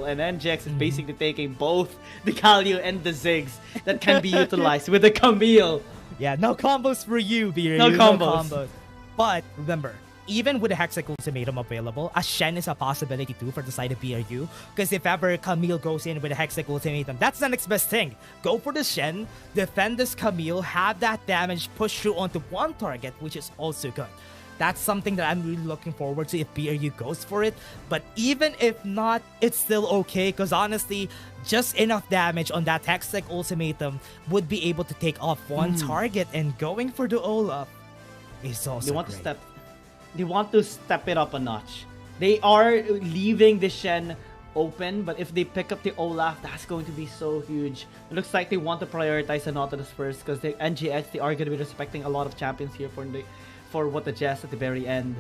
Camille, and NGX is basically taking both the Galio and the Ziggs that can be utilized with the Camille. Yeah, no combos for you, BRU. No combos. But remember, even with the Hextech Ultimatum available, a Shen is a possibility too for the side of BRU. Because if ever Camille goes in with a Hextech Ultimatum, that's the next best thing. Go for the Shen, defend this Camille, have that damage push through onto one target, which is also good. That's something that I'm really looking forward to if BRU goes for it. But even if not, it's still okay. Because honestly, just enough damage on that Hextech Ultimatum would be able to take off one target. And going for the Olaf is also great. They want to step it up a notch. They are leaving the Shen open, but if they pick up the Olaf, that's going to be so huge. It looks like they want to prioritize the Nautilus first because the NGX, they are going to be respecting a lot of champions here for what the Jess at the very end.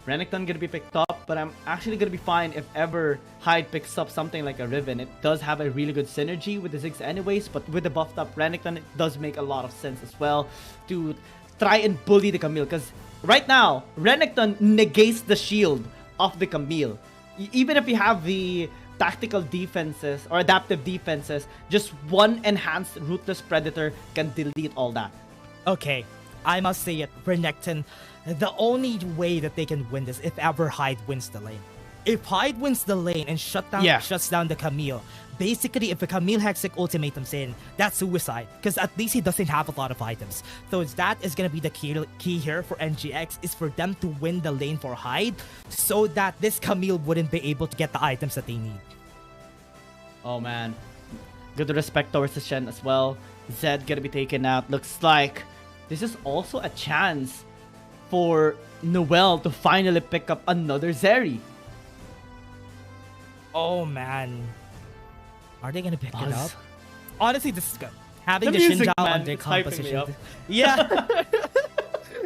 Renekton going to be picked up, but I'm actually going to be fine if ever Hyde picks up something like a Riven. It does have a really good synergy with the Ziggs anyways, but with the buffed up Renekton, it does make a lot of sense as well to try and bully the Camille, because right now, Renekton negates the shield of the Camille. Even if you have the tactical defenses or adaptive defenses, just one enhanced Ruthless Predator can delete all that. Okay, I must say it, Renekton, the only way that they can win this if ever Hyde wins the lane. If Hyde wins the lane and shuts down the Camille, basically if the Camille Hextech Ultimatum's in, that's suicide. Because at least he doesn't have a lot of items. So that is going to be the key here for NGX, is for them to win the lane for Hyde so that this Camille wouldn't be able to get the items that they need. Oh man. Good respect towards the Shen as well. Zed gonna be taken out. Looks like this is also a chance for Noelle to finally pick up another Zeri. Oh man. Are they gonna pick it up? Honestly, this is good. Having the music, Xin Zhao man, under it's hyping me composition. up. Yeah.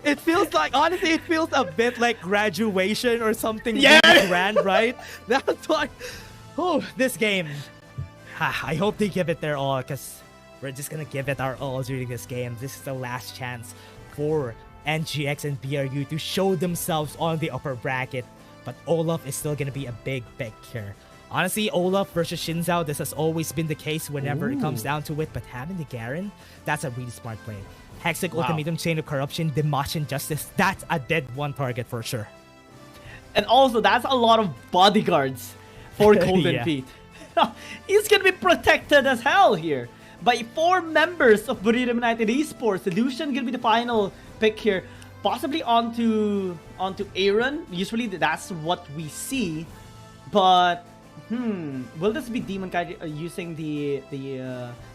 It feels like, honestly, it feels a bit like graduation or something really grand, right? That's why, this game. I hope they give it their all, because we're just gonna give it our all during this game. This is the last chance for NGX and BRU to show themselves on the upper bracket. But Olaf is still gonna be a big here. Honestly, Olaf versus Xin Zhao, this has always been the case whenever it comes down to it. But having the Garen, that's a really smart play. Hextech Ultimatum, Chain of Corruption, Demolition Justice, that's a dead one target for sure. And also, that's a lot of bodyguards for Golden Feet. He's gonna be protected as hell here by 4 members of BRU United eSports. Lucian gonna be the final pick here, possibly onto Aaron. Usually that's what we see, but will this be Demon Kai using the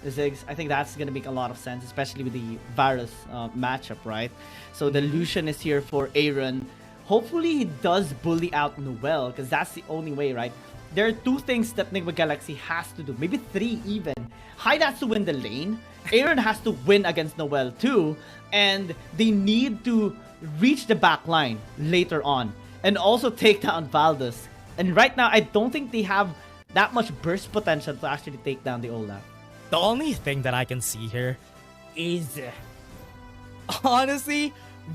Ziggs? I think that's gonna make a lot of sense, especially with the Varus matchup, right? So the Lucian is here for Aaron. Hopefully he does bully out Noelle, because that's the only way, right? There are 2 things that Nigma Galaxy has to do, maybe 3 even. Hyde has to win the lane, Aaron has to win against Noelle too, and they need to reach the back line later on, and also take down Valdez. And right now, I don't think they have that much burst potential to actually take down the Olaf. The only thing that I can see here is, honestly,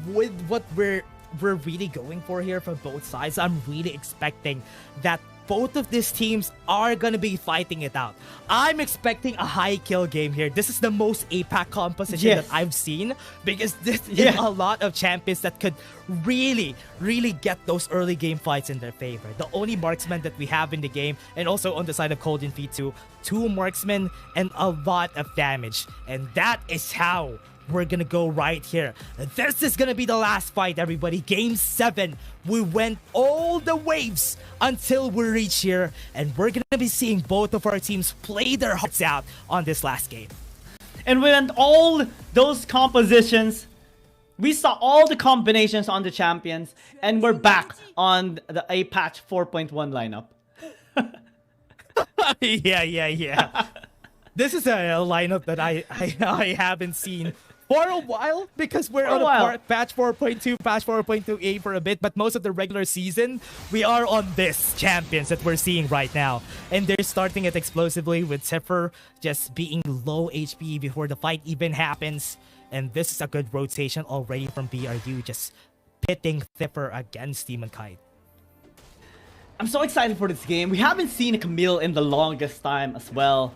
with what we're really going for here from both sides, I'm really expecting that both of these teams are gonna be fighting it out. I'm expecting a high kill game here. This is the most APAC composition that I've seen, because this is a lot of champions that could really get those early game fights in their favor. The only marksman that we have in the game, and also on the side of Golden Feet too, 2 marksmen and a lot of damage. And that is how we're gonna go right here. This is gonna be the last fight, everybody. Game 7. We went all the waves until we reach here, and we're gonna be seeing both of our teams play their hearts out on this last game. And with all those compositions, we saw all the combinations on the champions, and we're back on the A-Patch 4.1 lineup. Yeah. This is a lineup that I haven't seen for a while, because we're on a patch 4.2, patch 4.2a for a bit, but most of the regular season, we are on this champions that we're seeing right now. And they're starting it explosively with Zephyr just being low HP before the fight even happens. And this is a good rotation already from BRU, just pitting Zephyr against Demon Kite. I'm so excited for this game. We haven't seen a Camille in the longest time as well.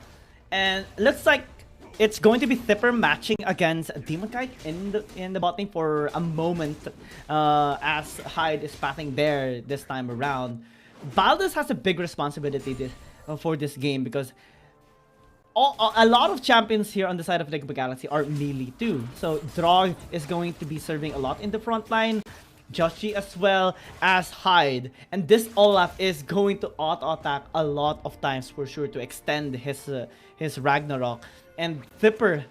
And it looks like it's going to be Thipper matching against Demon Kite in the bot lane for a moment as Hyde is pathing there this time around. Baldus has a big responsibility for this game because a lot of champions here on the side of Liquid Galaxy are melee too. So Drog is going to be serving a lot in the front line. Joshi as well as Hyde. And this Olaf is going to auto-attack a lot of times for sure to extend his Ragnarok. And Thipper,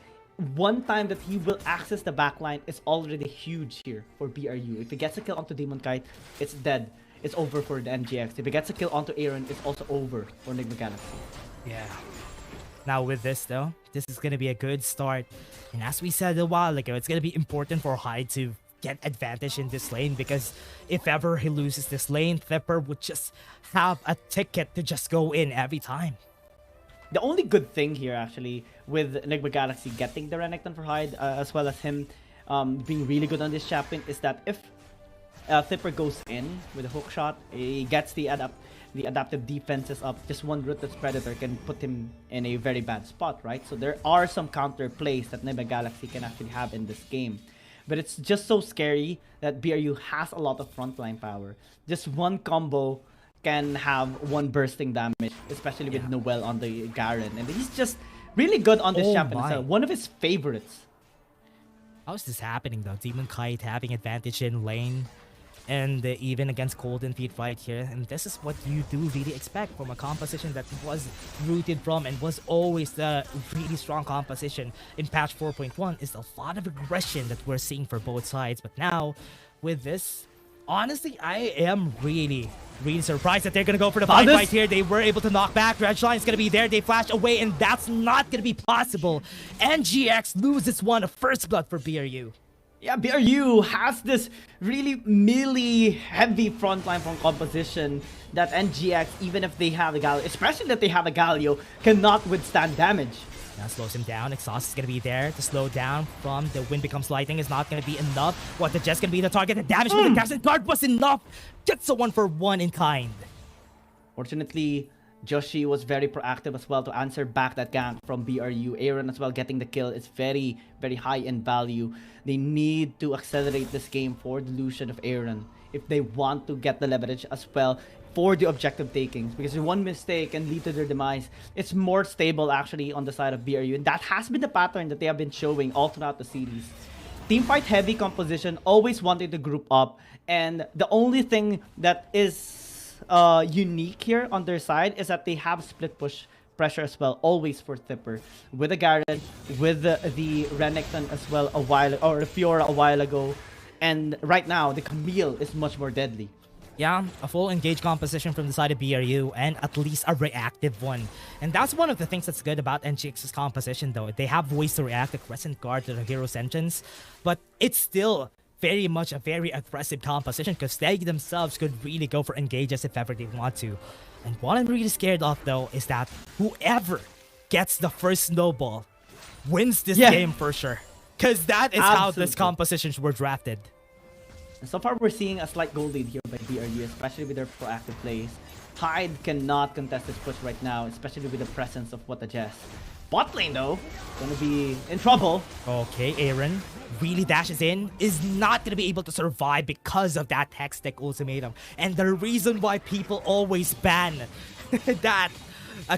one time that he will access the backline is already huge here for BRU. If he gets a kill onto Demon Kite, it's dead. It's over for the NGX. If he gets a kill onto Aaron, it's also over for Liquid Galaxy. Yeah. Now with this though, this is going to be a good start. And as we said a while ago, it's going to be important for Hyde to get advantage in this lane, because if ever he loses this lane, Thipper would just have a ticket to just go in every time. The only good thing here actually with Liquid Galaxy getting the Renekton for Hyde as well as him being really good on this champion is that if Thipper goes in with a hook shot, he gets the adaptive defenses up. Just one Ruthless Predator can put him in a very bad spot, right? So there are some counter plays that Liquid Galaxy can actually have in this game. But it's just so scary that BRU has a lot of frontline power. Just one combo can have one bursting damage, especially with Noel on the Garen. And he's just really good on this champion. It's one of his favorites. How is this happening though? Demon Kite having advantage in lane. And even against Golden Feet right here. And this is what you do really expect from a composition that was rooted from and was always the really strong composition in patch 4.1 is a lot of aggression that we're seeing for both sides. But now, with this, honestly, I am really surprised that they're going to go for the fight right here. They were able to knock back. Redshine is going to be there. They flash away, and that's not going to be possible. NGX loses one, a first blood for BRU. Yeah, BRU has this really melee heavy frontline from composition that NGX, even if they have a Galio, especially that they have a Galio, cannot withstand damage. That slows him down. Exhaust is going to be there to slow down from the Wind Becomes Lightning is not going to be enough. What, the Jet's going to be the target? The damage from the Captain Guard was enough. Gets a 1-for-1 in kind. Fortunately, Joshi was very proactive as well to answer back that gank from BRU. Aaron as well getting the kill. It's very, very high in value. They need to accelerate this game for the Lucian of Aaron if they want to get the leverage as well for the objective takings, because one mistake can lead to their demise. It's more stable actually on the side of BRU, and that has been the pattern that they have been showing all throughout the series. Teamfight heavy composition, always wanting to group up, and the only thing that is unique here on their side is that they have split push pressure as well, always for Thipper, with the Garen, with the Renekton as well a while, or Fiora a while ago, and right now the Camille is much more deadly. Yeah, a full engage composition from the side of BRU, and at least a reactive one. And that's one of the things that's good about NGX's composition though. They have ways to react, the Crescent Guard to the Hero's Entrance, but it's still very much a very aggressive composition because they themselves could really go for engages if ever they want to. And what I'm really scared of though is that whoever gets the first snowball wins this game for sure. Because that is how these compositions were drafted. So far, we're seeing a slight goal lead here by BRU, especially with their proactive plays. Hyde cannot contest this push right now, especially with the presence of What a Jess. Bot lane, though, gonna be in trouble. Okay, Aaron really dashes in, is not gonna be able to survive because of that Hextech ultimatum. And the reason why people always ban that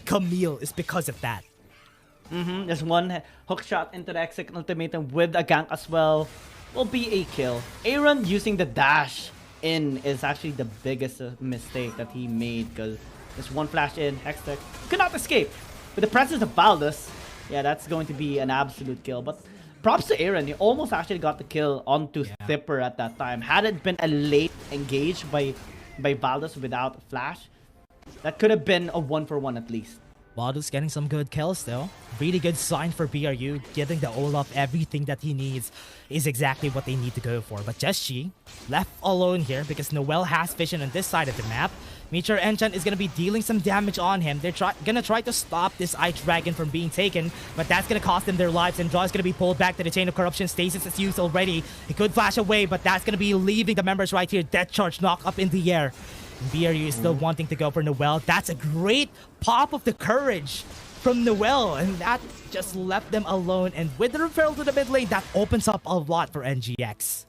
Camille is because of that. There's one hook shot into the Hextech ultimatum with a gank as well. Will be a kill. Aaron using the dash in is actually the biggest mistake that he made, because there's one flash in, Hextech could not escape. With the presence of Baldus, yeah, that's going to be an absolute kill. But props to Aaron, he almost actually got the kill onto Thipper at that time. Had it been a late engage by Baldus without flash, that could have been a 1-for-1 at least. Baldus getting some good kills though. Really good sign for BRU. Giving the Olaf everything that he needs is exactly what they need to go for. But Jessie left alone here because Noel has vision on this side of the map. Meteor Enchant is going to be dealing some damage on him. They're going to try to stop this Ice Dragon from being taken, but that's going to cost them their lives. And Draw is going to be pulled back to the Chain of Corruption. Stasis is used already. He could flash away, but that's going to be leaving the members right here. Death Charge knock up in the air. BRU is still wanting to go for Noel. That's a great pop of the courage from Noel, and that just left them alone. And with the referral to the mid lane, that opens up a lot for NGX.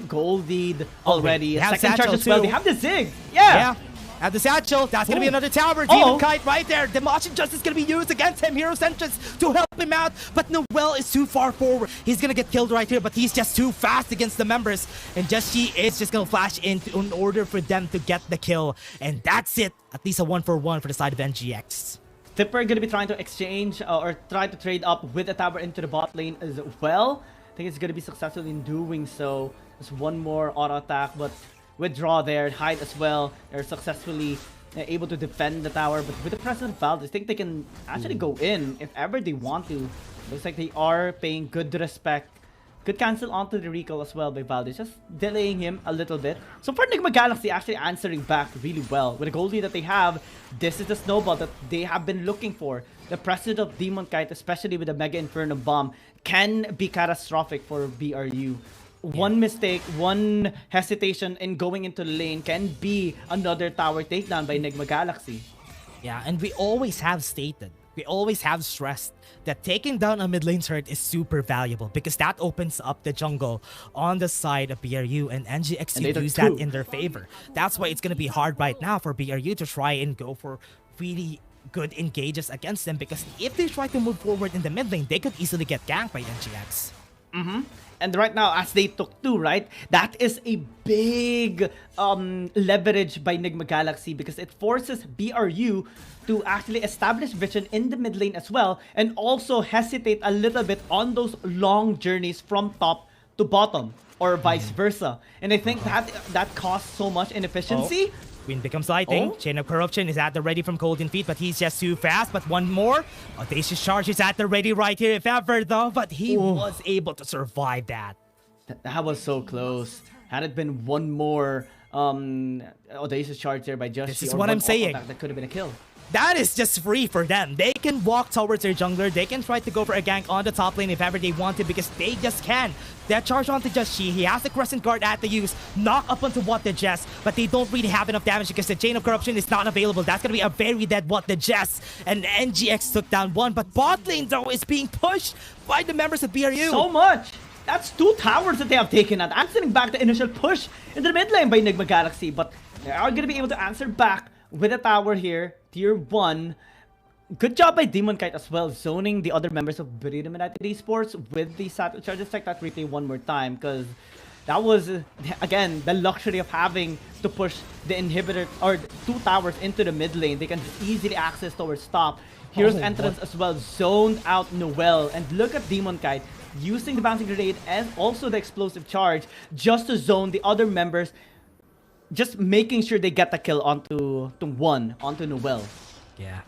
Gold lead already. They have Second charge Satchel as well. too. They have the Zig. Yeah. At the satchel, that's gonna be another tower. Oh. Demon Kite right there. Demolition Justice gonna be used against him. Hero Sentence to help him out, but Noel is too far forward. He's gonna get killed right here, but he's just too fast against the members. And Just is just gonna flash in order for them to get the kill. And that's it. At least a 1-for-1 for the side of NGX. Tipper going to be trying to exchange or try to trade up with the tower into the bot lane as well. I think it's going to be successful in doing so. There's one more auto attack, but withdraw there, hide as well. They're successfully able to defend the tower, but with the presence of Valdez, I think they can actually go in if ever they want to. Looks like they are paying good respect. Could cancel onto the recall as well by Valdez, just delaying him a little bit. So for Enigma Galaxy, actually answering back really well. With the gold lead that they have, this is the snowball that they have been looking for. The presence of Demon Kite, especially with the Mega Inferno Bomb, can be catastrophic for BRU. One mistake, one hesitation in going into the lane can be another tower takedown by Enigma Galaxy. Yeah, and we always have stated, we always have stressed that taking down a mid lane turret is super valuable because that opens up the jungle on the side of BRU, and NGX use that in their favor. That's why it's going to be hard right now for BRU to try and go for really good engages against them, because if they try to move forward in the mid lane, they could easily get ganked by NGX. And right now, as they took 2, right? That is a big leverage by Enigma Galaxy because it forces BRU to actually establish vision in the mid lane as well, and also hesitate a little bit on those long journeys from top to bottom, or vice versa. And I think that costs so much inefficiency. Queen becomes lighting. Chain of Corruption is at the ready from Golden Feet, but he's just too fast. But one more. Audacious Charge is at the ready right here, if ever, though. But he was able to survive that. That was so close. Had it been one more Audacious Charge there by Just, this is what I'm saying. That could have been a kill. That is just free for them. They can walk towards their jungler. They can try to go for a gank on the top lane if ever they want to, because they just can. That charge onto Just He has the Crescent Guard at the use. Knock up onto What the Jess, but they don't really have enough damage because the Chain of Corruption is not available. That's going to be a very dead What the Jess. And NGX took down one, but bot lane though is being pushed by the members of BRU. So much! That's 2 towers that they have taken out, answering back the initial push into the mid lane by Enigma Galaxy, but they are going to be able to answer back with a tower here, tier 1. Good job by Demon Kite as well, zoning the other members of BRU United eSports with the Satchel Charges. Check that replay one more time, because that was, again, the luxury of having to push the inhibitor or 2 towers into the mid lane. They can easily access towards top. Hero's entrance as well, zoned out Noel. And look at Demon Kite using the bouncing grenade and also the explosive charge just to zone the other members, just making sure they get the kill onto Noel. Yeah.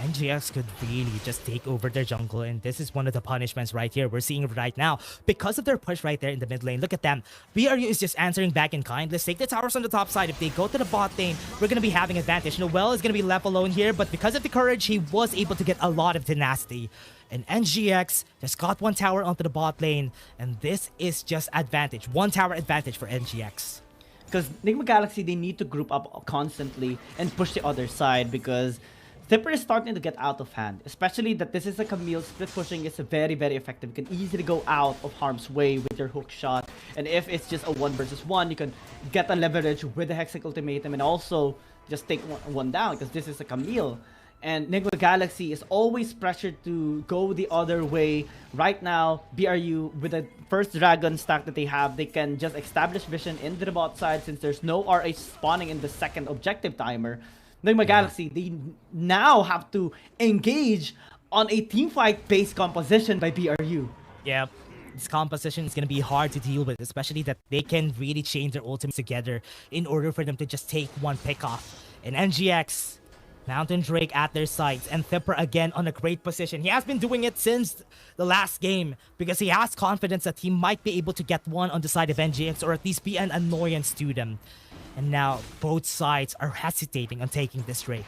NGX could really just take over their jungle, and this is one of the punishments right here we're seeing right now because of their push right there in the mid lane. Look at them. BRU is just answering back in kind. Let's take the towers on the top side. If they go to the bot lane, we're going to be having advantage. Noel is going to be left alone here, but because of the courage, he was able to get a lot of tenacity. And NGX just got 1 tower onto the bot lane, and this is just advantage. 1 tower advantage for NGX. Because Enigma Galaxy, they need to group up constantly and push the other side, because Tipper is starting to get out of hand, especially that this is a Camille. Split pushing is very, very effective. You can easily go out of harm's way with your hook shot. And if it's just a 1 versus 1, you can get a leverage with the Hextech Ultimatum and also just take one down, because this is a Camille. And Enigma Galaxy is always pressured to go the other way. Right now, BRU, with the first dragon stack that they have, they can just establish vision into the bot side since there's no RA spawning in the second objective timer. Enigma Galaxy, they now have to engage on a teamfight based composition by BRU. Yep. This composition is going to be hard to deal with, especially that they can really chain their ultimates together in order for them to just take one pick off. And NGX, Mountain Drake at their sides, and Thipper again on a great position. He has been doing it since the last game because he has confidence that he might be able to get one on the side of NGX, or at least be an annoyance to them. And now both sides are hesitating on taking this Drake.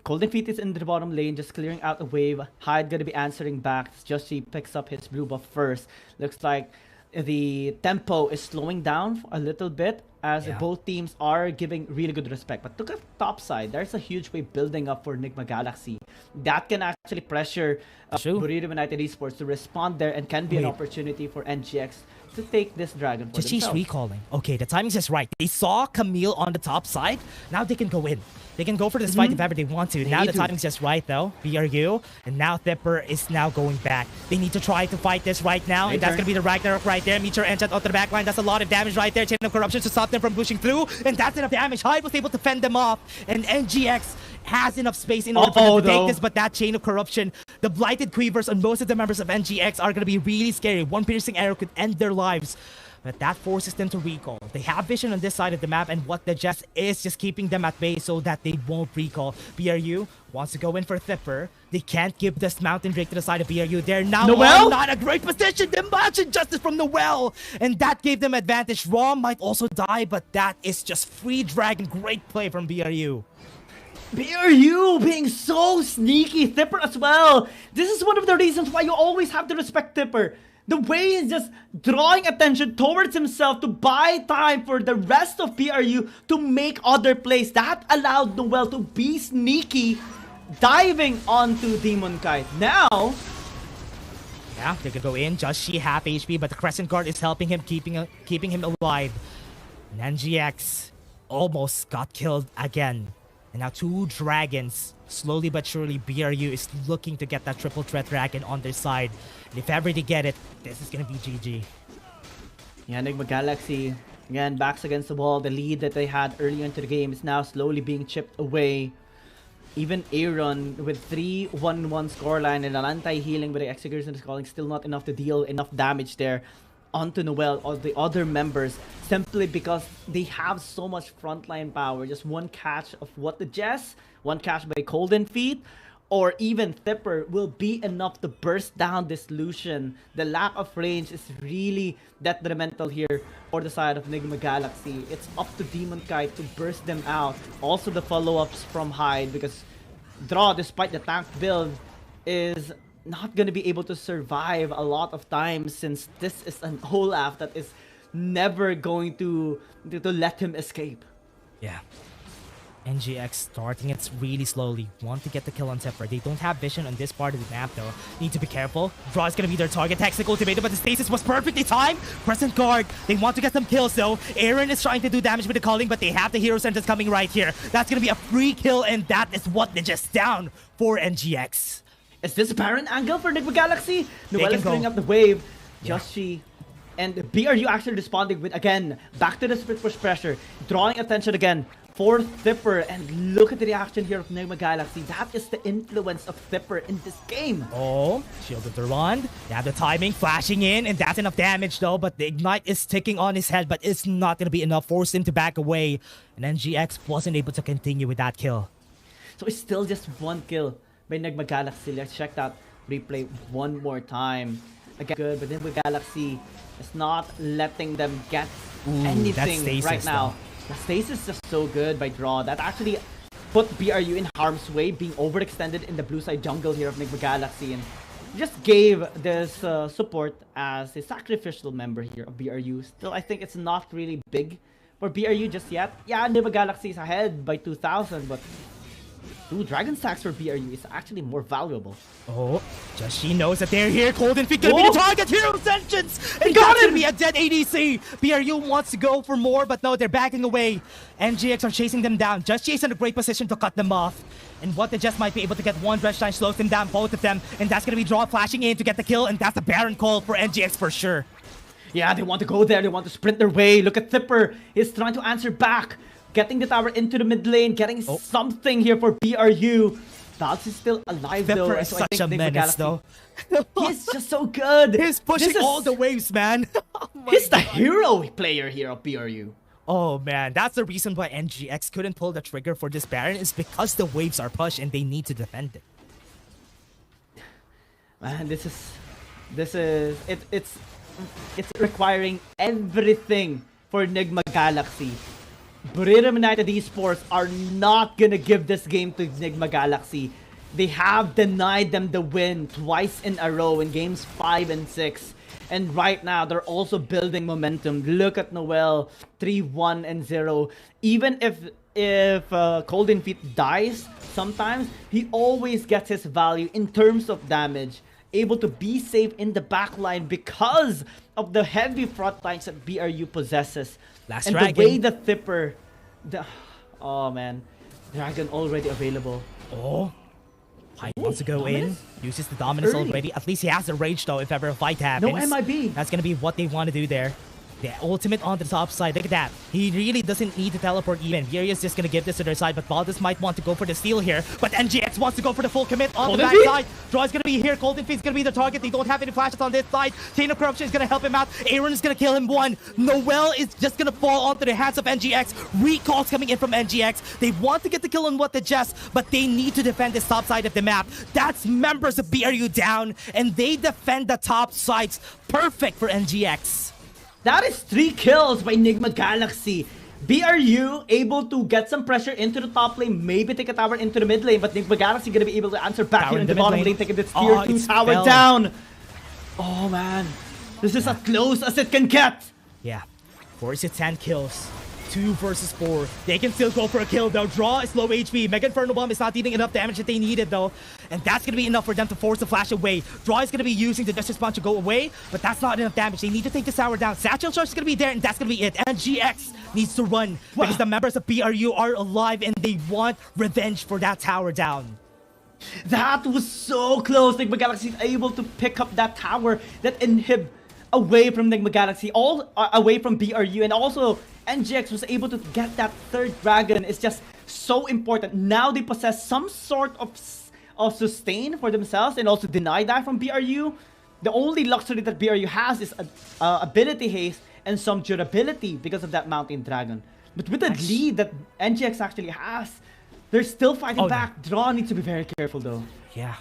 Golden Feet is in the bottom lane, just clearing out a wave. Hyde gonna be answering back. Just he picks up his blue buff first. Looks like the tempo is slowing down a little bit. as both teams are giving really good respect. But look at top side. There's a huge wave building up for Enigma Galaxy. That can actually pressure Burrito United eSports to respond there and can be an opportunity for NGX to take this dragon for She's themselves. recalling. Okay, the timing's just right. They saw Camille on the top side. Now they can go in. They can go for this fight if ever they want to. Now the timing's just right though. BRU. And now Thipper is now going back. They need to try to fight this right now. And that's going to be the Ragnarok right there. Meteor Enchant onto the back line. That's a lot of damage right there. Chain of Corruption to stop them from pushing through. And that's enough damage. Hyde was able to fend them off. And NGX has enough space in order for them to take this, but that Chain of Corruption, the Blighted Quivers on most of the members of NGX are going to be really scary. One piercing arrow could end their lives. But that forces them to recall. They have vision on this side of the map, and what the Jess is just keeping them at bay so that they won't recall. BRU wants to go in for Thipper. They can't give this Mountain Drake to the side of BRU. They're now not a great position. Imagine Justice from the well. And that gave them advantage. Rom might also die, but that is just free dragon. Great play from BRU. BRU being so sneaky. Thipper as well. This is one of the reasons why you always have to respect Thipper. The way he's just drawing attention towards himself to buy time for the rest of BRU to make other plays. That allowed Noel to be sneaky, diving onto Demon Kite. Now, yeah, they could go in. Just she half HP, but the Crescent Guard is helping him, keeping him alive. And NGX almost got killed again. And now two dragons. Slowly but surely, BRU is looking to get that triple threat dragon on their side. And if ever they get it, this is going to be GG. Yeah, Enigma Galaxy, again, backs against the wall. The lead that they had earlier into the game is now slowly being chipped away. Even Aaron with 3-1-1 scoreline and an anti-healing with the Execution is calling, still not enough to deal enough damage there onto Noel or the other members, simply because they have so much frontline power. Just one catch of what the Jess, one catch by Golden Feet, or even Thipper will be enough to burst down this Lucian. The lack of range is really detrimental here for the side of Enigma Galaxy. It's up to Demon Kite to burst them out. Also the follow-ups from Hyde, because Draw, despite the tank build, is not going to be able to survive a lot of times, since this is an Olaf that is never going to let him escape. Yeah. NGX starting it really slowly. Want to get the kill on Thipper. They don't have vision on this part of the map though. Need to be careful. Draw is going to be their target. Hextech ultimatum, but the stasis was perfectly timed. Crescent Guard. They want to get some kills though. Aaron is trying to do damage with the calling, but they have the hero sentence coming right here. That's going to be a free kill, and that is what they just down for NGX. Is this a Baron angle for Enigma Galaxy? Noel is filling up the wave. Joshi and BRU actually responding with, again, back to the split push pressure. Drawing attention again for Thipper. And look at the reaction here of Enigma Galaxy. That is the influence of Thipper in this game. Oh, shielded the run. They have the timing, flashing in, and that's enough damage though. But the Ignite is ticking on his head, but it's not going to be enough. Force him to back away. And NGX wasn't able to continue with that kill. So it's still just one kill by Enigma Galaxy. Let's check that replay one more time. Again, good, but Enigma Galaxy is not letting them get anything right now. The stasis is just so good by Draw. That actually put BRU in harm's way, being overextended in the blue side jungle here of Enigma Galaxy, and just gave this support as a sacrificial member here of BRU. Still, I think it's not really big for BRU just yet. Yeah, Enigma Galaxy is ahead by 2,000, but 2 Dragon Stacks for BRU is actually more valuable. Oh, just she knows that they're here. Golden Feet gonna be the target. Hero Sentence! And that's gonna be a dead ADC. BRU wants to go for more, but no, they're backing away. NGX are chasing them down. Just She's in a great position to cut them off. And what they just might be able to get one Dredge Line slows them down, both of them. And that's gonna be Draw flashing in to get the kill, and that's a Baron call for NGX for sure. Yeah, they want to go there. They want to sprint their way. Look at Thipper. He's trying to answer back. Getting the tower into the mid lane, getting something here for BRU. Valz is still alive though. Thipper is such a menace though. He's just so good. He's pushing all the waves, man. He's the hero player here of BRU. Oh man, that's the reason why NGX couldn't pull the trigger for this Baron, is because the waves are pushed and they need to defend it. Man, it's requiring everything for Enigma Galaxy. Burrito United eSports are not gonna give this game to Enigma Galaxy. They have denied them the win twice in a row in games 5 and 6. And right now, they're also building momentum. Look at Noel, 3-1-0. Even if Golden Feet dies, sometimes he always gets his value in terms of damage. Able to be safe in the backline because of the heavy front lines that BRU possesses. Last and dragon. The way the Thipper... oh man, Dragon already available. Oh, Pike wants to go Dominus? in, uses the Dominus Early. already. At least he has the rage though if ever a fight happens. No MIB. That's gonna be what they want to do there. The ultimate on the top side. Look at that. He really doesn't need to teleport even. Fury is just going to give this to their side, but Valdez might want to go for the steal here. But NGX wants to go for the full commit on the back side. Draw is going to be here. Golden Feet is going to be the target. They don't have any flashes on this side. Chain of Corruption is going to help him out. Aaron is going to kill him one. Noel is just going to fall onto the hands of NGX. Recalls coming in from NGX. They want to get the kill on what the Jess, but they need to defend this top side of the map. That's members of BRU down, and they defend the top sides. Perfect for NGX. That is 3 kills by Enigma Galaxy. BRU able to get some pressure into the top lane, maybe take a tower into the mid lane, but Enigma Galaxy gonna be able to answer back here in the bottom lane, taking this tier 2 tower down. Oh man, this is as close as it can get. Yeah, force it 10 kills. 2 versus 4. They can still go for a kill though. Draw is low HP. Mega Inferno Bomb is not dealing enough damage that they needed though. And that's going to be enough for them to force the flash away. Draw is going to be using the Justice Punch to go away, but that's not enough damage. They need to take this tower down. Satchel Charge is going to be there, and that's going to be it. NGX needs to run because the members of BRU are alive and they want revenge for that tower down. That was so close. Enigma Galaxy is able to pick up that tower that inhib away from Enigma Galaxy, all away from BRU, and also NGX was able to get that third dragon. It's just so important. Now they possess some sort of sustain for themselves and also deny that from BRU. The only luxury that BRU has is ability haste and some durability because of that mountain dragon. But with the lead that NGX actually has, they're still fighting back. Draw needs to be very careful though. Yeah,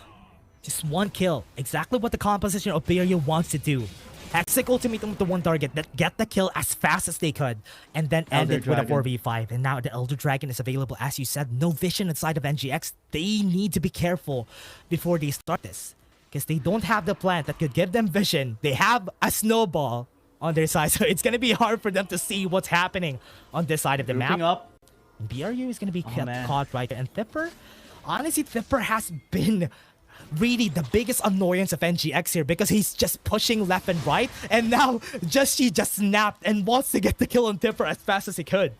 just 1 kill. Exactly what the composition of BRU wants to do. Hexic ultimatum with the 1 target that get the kill as fast as they could and then end it with a 4v5. And now the Elder Dragon is available. As you said, no vision inside of NGX. They need to be careful before they start this because they don't have the plant that could give them vision. They have a snowball on their side, so it's going to be hard for them to see what's happening on this side of the map. Up. BRU is going to be caught right there. And Thipper, honestly, Thipper has been really the biggest annoyance of NGX here because he's just pushing left and right, and now she just snapped and wants to get the kill on Thipper as fast as he could.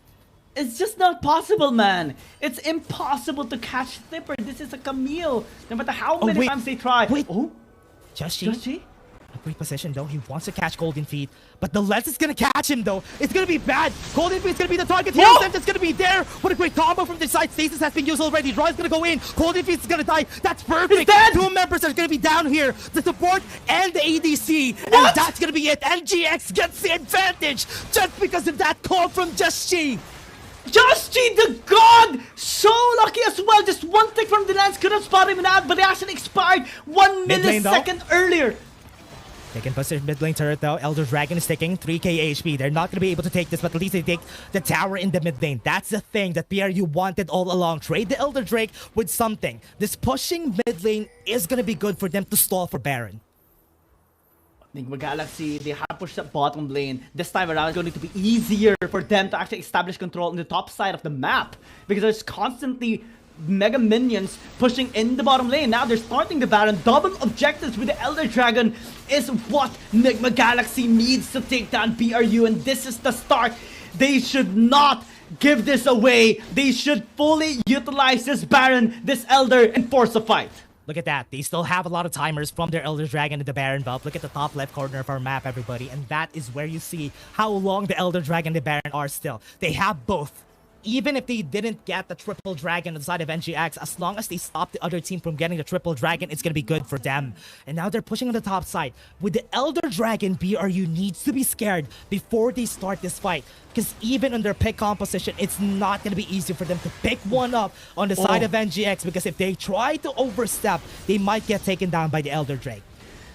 It's just not possible, man. It's impossible to catch Thipper. This is a Camille. No matter how many times they try. Oh, Just A great position though. He wants to catch Golden Feet, but the lens is gonna catch him though. It's gonna be bad. Golden Feet's gonna be the target. Hero Sense is gonna be there. What a great combo from the side. Stasis has been used already. Draw is gonna go in. Golden Feet's gonna die. That's perfect. 2 members are gonna be down here. The support and the ADC. And that's gonna be it. NGX gets the advantage just because of that call from Just Chi. Just Chi, the god! So lucky as well. Just 1 tick from the lens could have spotted him out, but they actually expired 1 millisecond earlier. They can push their mid lane turret though. Elder Dragon is taking 3k HP. They're not going to be able to take this, but at least they take the tower in the mid lane. That's the thing that BRU wanted all along. Trade the Elder Drake with something. This pushing mid lane is going to be good for them to stall for Baron. Enigma Galaxy, they have pushed the bottom lane. This time around, it's going to be easier for them to actually establish control on the top side of the map because there's constantly mega minions pushing in the bottom lane. Now they're starting the Baron. Double objectives with the Elder Dragon is what Enigma Galaxy needs to take down BRU, and this is the start. They should not give this away. They should fully utilize this Baron, this Elder, and force a fight. Look at that. They still have a lot of timers from their Elder Dragon and the Baron buff. Look at the top left corner of our map, everybody. And that is where you see how long the Elder Dragon and the Baron are still. They have both. Even if they didn't get the triple dragon on the side of NGX, as long as they stop the other team from getting the triple dragon, it's going to be good for them. And now they're pushing on the top side. With the Elder Dragon, BRU needs to be scared before they start this fight. Because even on their pick composition, it's not going to be easy for them to pick one up on the side of NGX. Because if they try to overstep, they might get taken down by the Elder Drake.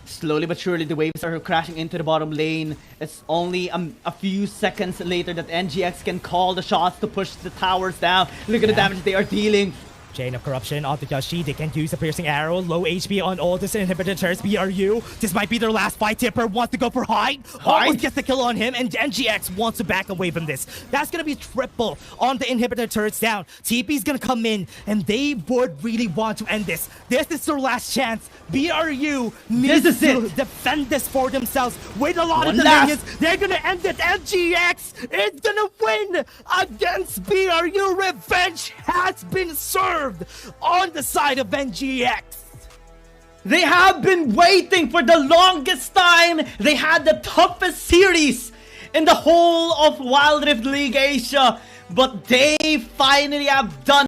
Slowly but surely, the waves are crashing into the bottom lane. It's only a few seconds later that NGX can call the shots to push the towers down. Look at the damage they are dealing. Chain of Corruption onto Yoshi. They can use a piercing arrow. Low HP on all this inhibitor turrets. BRU. This might be their last fight. Tipper wants to go for Hyde. Almost gets the kill on him, and NGX wants to back away from this. That's gonna be triple on the inhibitor turrets down. TP's gonna come in, and they would really want to end this. This is their last chance. BRU needs to defend this for themselves with a lot of the minions. They're gonna end it. NGX is gonna win against BRU. Revenge has been served on the side of NGX. They have been waiting for the longest time. They had the toughest series in the whole of Wild Rift League Asia, but they finally have done